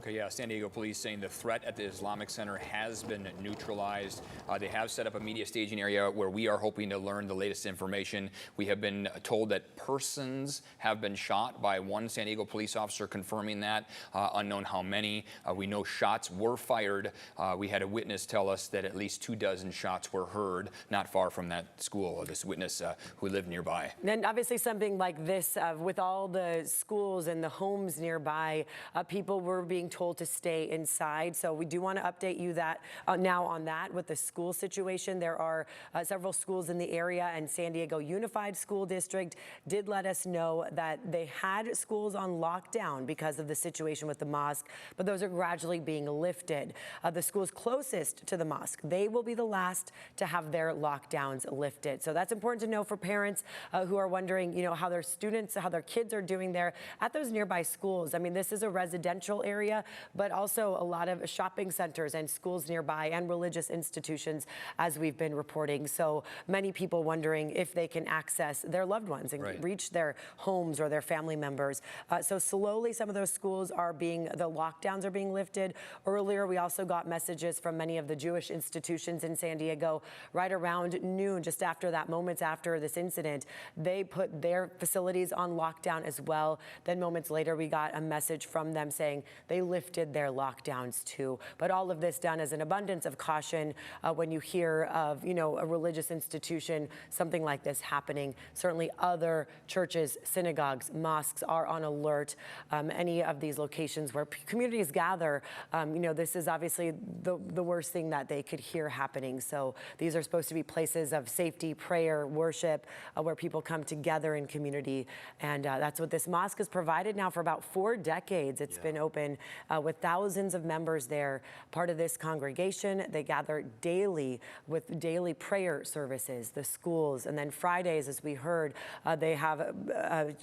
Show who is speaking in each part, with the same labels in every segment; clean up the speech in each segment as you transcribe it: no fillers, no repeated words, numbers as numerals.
Speaker 1: Okay, yeah, San Diego police saying the threat at the Islamic Center has been neutralized. They have set up a media staging area where we are hoping to learn the latest information. We have been told that persons have been shot by one San Diego police officer confirming that, unknown how many. We know shots were fired. We had a witness tell us that at least 24 shots were heard not far from that school, this witness who lived nearby.
Speaker 2: And obviously something like this, with all the schools and the homes nearby, people were being told to stay inside. So we do want to update you that now on that with the school situation. There are several schools in the area, and San Diego Unified School District did let us know that they had schools on lockdown because of the situation with the mosque, but those are gradually being lifted. The schools closest to the mosque, they will be the last to have their lockdowns lifted. So that's important to know for parents who are wondering, you know, how their students, how their kids are doing there at those nearby schools. I mean, this is a residential area, but also a lot of shopping centers and schools nearby and religious institutions, as we've been reporting. So many people wondering if they can access their loved ones and reach their homes or their family members. So slowly some of those schools are the lockdowns are being lifted. Earlier, we also got messages from many of the Jewish institutions in San Diego right around noon, just after that, moments after this incident. They put their facilities on lockdown as well. Then moments later, we got a message from them saying they lifted their lockdowns too. But all of this done as an abundance of caution when you hear of, you know, a religious institution, something like this happening. Certainly other churches, synagogues, mosques are on alert. Any of these locations where communities gather, you know, this is obviously the worst thing that they could hear happening. So these are supposed to be places of safety, prayer, worship, where people come together in community. And that's what this mosque has provided now for about 4 decades. It's been open with thousands of members there. Part of this congregation, they gather daily with daily prayer services, the schools. And then Fridays, as we heard, they have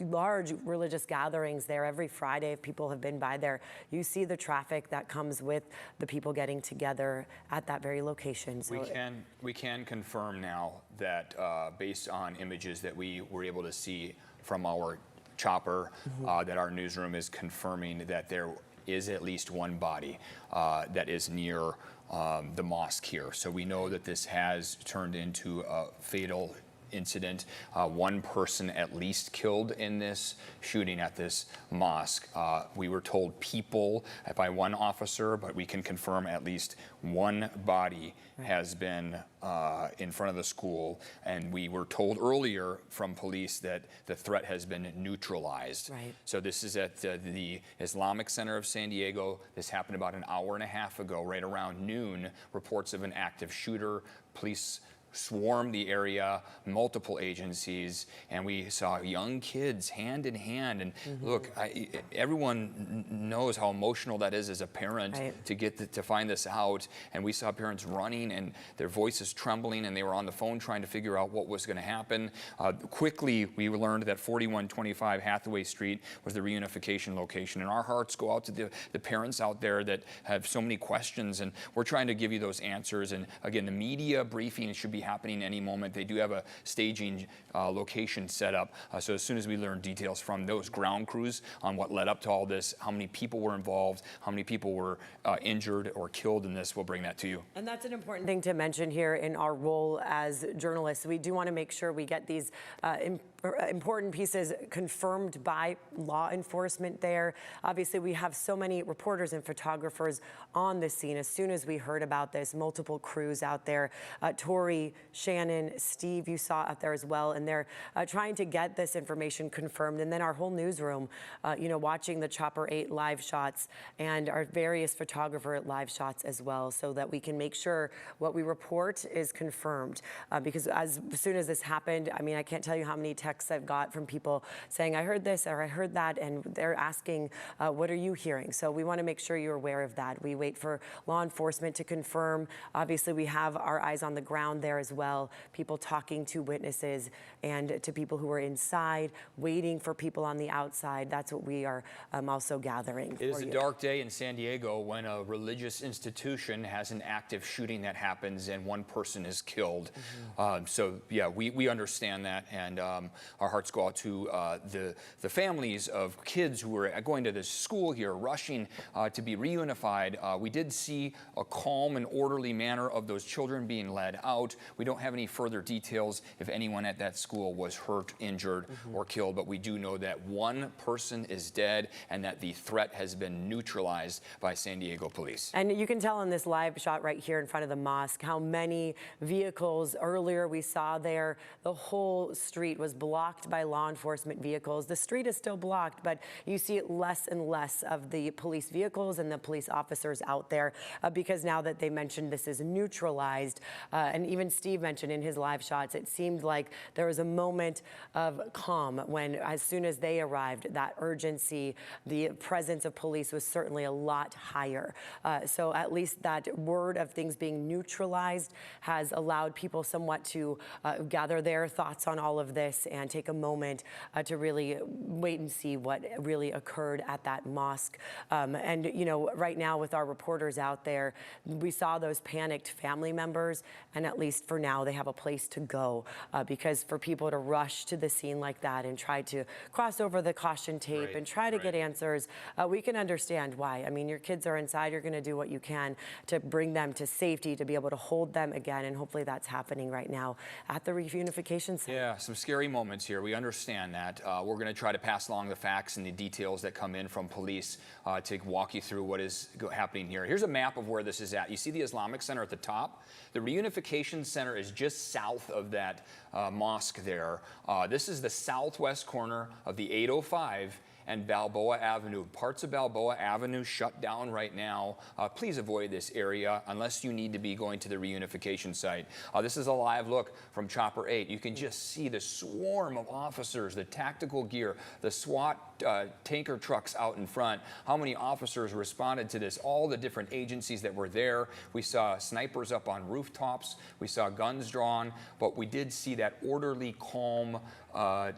Speaker 2: large religious gatherings there every Friday. If people have been by there, you see the traffic that comes with the people getting together at that very location. So
Speaker 1: we can confirm now that based on images that we were able to see from our chopper, that our newsroom is confirming that there is at least one body that is near the mosque here. So we know that this has turned into a fatal incident. One person at least killed in this shooting at this mosque. We were told people by one officer, but we can confirm at least one body has been in front of the school. And we were told earlier from police that the threat has been neutralized. So this is at the Islamic Center of San Diego. This happened about an hour and a half ago, right around noon. Reports of an active shooter. Police swarmed the area, multiple agencies, and we saw young kids hand in hand. And look, everyone knows how emotional that is as a parent to get to find this out. And we saw parents running and their voices trembling, and they were on the phone trying to figure out what was going to happen. Quickly, we learned that 4125 Hathaway Street was the reunification location. And our hearts go out to the parents out there that have so many questions, and we're trying to give you those answers. And again, the media briefing should be happening any moment. They do have a staging location set up. So as soon as we learn details from those ground crews on what led up to all this, how many people were involved, how many people were injured or killed in this, we'll bring that to you.
Speaker 2: And that's an important thing to mention here in our role as journalists. We do want to make sure we get these important pieces confirmed by law enforcement there. Obviously, we have so many reporters and photographers on the scene. As soon as we heard about this, multiple crews out there. Tori, Shannon, Steve, you saw out there as well, and they're trying to get this information confirmed. And then our whole newsroom, you know, watching the Chopper 8 live shots and our various photographer live shots as well, so that we can make sure what we report is confirmed. Because as soon as this happened, I mean, I can't tell you how many texts I've got from people saying, I heard this or I heard that, and they're asking, what are you hearing? So we want to make sure you're aware of that. We wait for law enforcement to confirm. Obviously, we have our eyes on the ground there as well, people talking to witnesses and to people who are inside, waiting for people on the outside. That's what we are also gathering.
Speaker 1: It is a dark day in San Diego when a religious institution has an active shooting that happens and one person is killed. So yeah, we understand that, and our hearts go out to the families of kids who were going to this school here, rushing to be reunified. We did see a calm and orderly manner of those children being led out. We don't have any further details if anyone at that school was hurt, injured, or killed, but we do know that one person is dead and that the threat has been neutralized by San Diego police.
Speaker 2: And you can tell in this live shot right here in front of the mosque how many vehicles earlier we saw there. The whole street was blocked by law enforcement vehicles. The street is still blocked, but you see less and less of the police vehicles and the police officers out there because now that they mentioned this is neutralized, and even Steve mentioned in his live shots, it seemed like there was a moment of calm when, as soon as they arrived, that urgency, the presence of police was certainly a lot higher. So at least that word of things being neutralized has allowed people somewhat to gather their thoughts on all of this and take a moment to really wait and see what really occurred at that mosque. And, you know, right now with our reporters out there, we saw those panicked family members, and at least for now, they have a place to go because for people to rush to the scene like that and try to cross over the caution tape and try to get answers, we can understand why. I mean, your kids are inside, you're going to do what you can to bring them to safety, to be able to hold them again, and hopefully that's happening right now at the reunification center.
Speaker 1: Yeah, some scary moments here. We understand that. We're going to try to pass along the facts and the details that come in from police to walk you through what is happening here. Here's a map of where this is at. You see the Islamic Center at the top? The reunification center is just south of that mosque there. This is the southwest corner of the 805 and Balboa Avenue. Parts of Balboa Avenue shut down right now. Please avoid this area unless you need to be going to the reunification site. This is a live look from Chopper 8. You can just see the swarm of officers, the tactical gear, the SWAT tanker trucks out in front. How many officers responded to this? All the different agencies that were there. We saw snipers up on rooftops. We saw guns drawn, but we did see that orderly, calm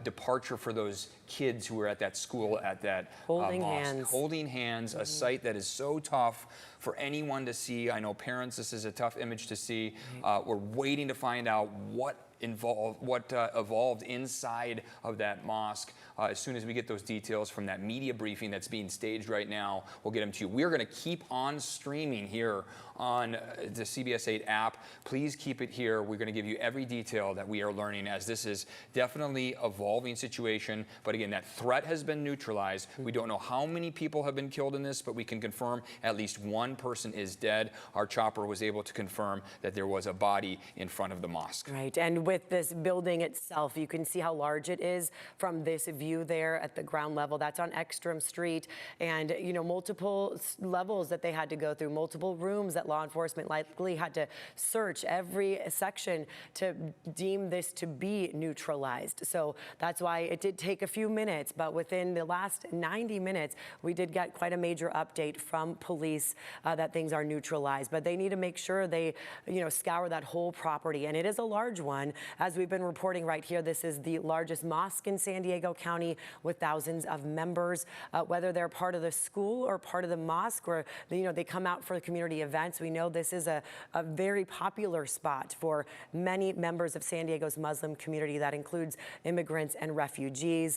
Speaker 1: departure for those kids who were at that school, at that
Speaker 2: holding
Speaker 1: mosque.
Speaker 2: hands.
Speaker 1: Holding hands, a sight that is so tough for anyone to see. I know parents, this is a tough image to see. We're waiting to find out what evolved inside of that mosque. As soon as we get those details from that media briefing that's being staged right now, we'll get them to you. We're going to keep on streaming here on the CBS 8 app. Please keep it here. We're going to give you every detail that we are learning, as this is definitely an evolving situation. But again, that threat has been neutralized. We don't know how many people have been killed in this, but we can confirm at least one person is dead. Our chopper was able to confirm that there was a body in front of the mosque.
Speaker 2: Right, and with this building itself, you can see how large it is from this view there at the ground level. That's on Ekstrom Street, and you know, multiple levels that they had to go through, multiple rooms that law enforcement likely had to search every section to deem this to be neutralized. So that's why it did take a few minutes, but within the last 90 minutes, we did get quite a major update from police that things are neutralized. But they need to make sure they, you know, scour that whole property, and it is a large one. As we've been reporting right here, this is the largest mosque in San Diego County with thousands of members, whether they're part of the school or part of the mosque, or you know, they come out for community events. We know this is a very popular spot for many members of San Diego's Muslim community. That includes immigrants and refugees.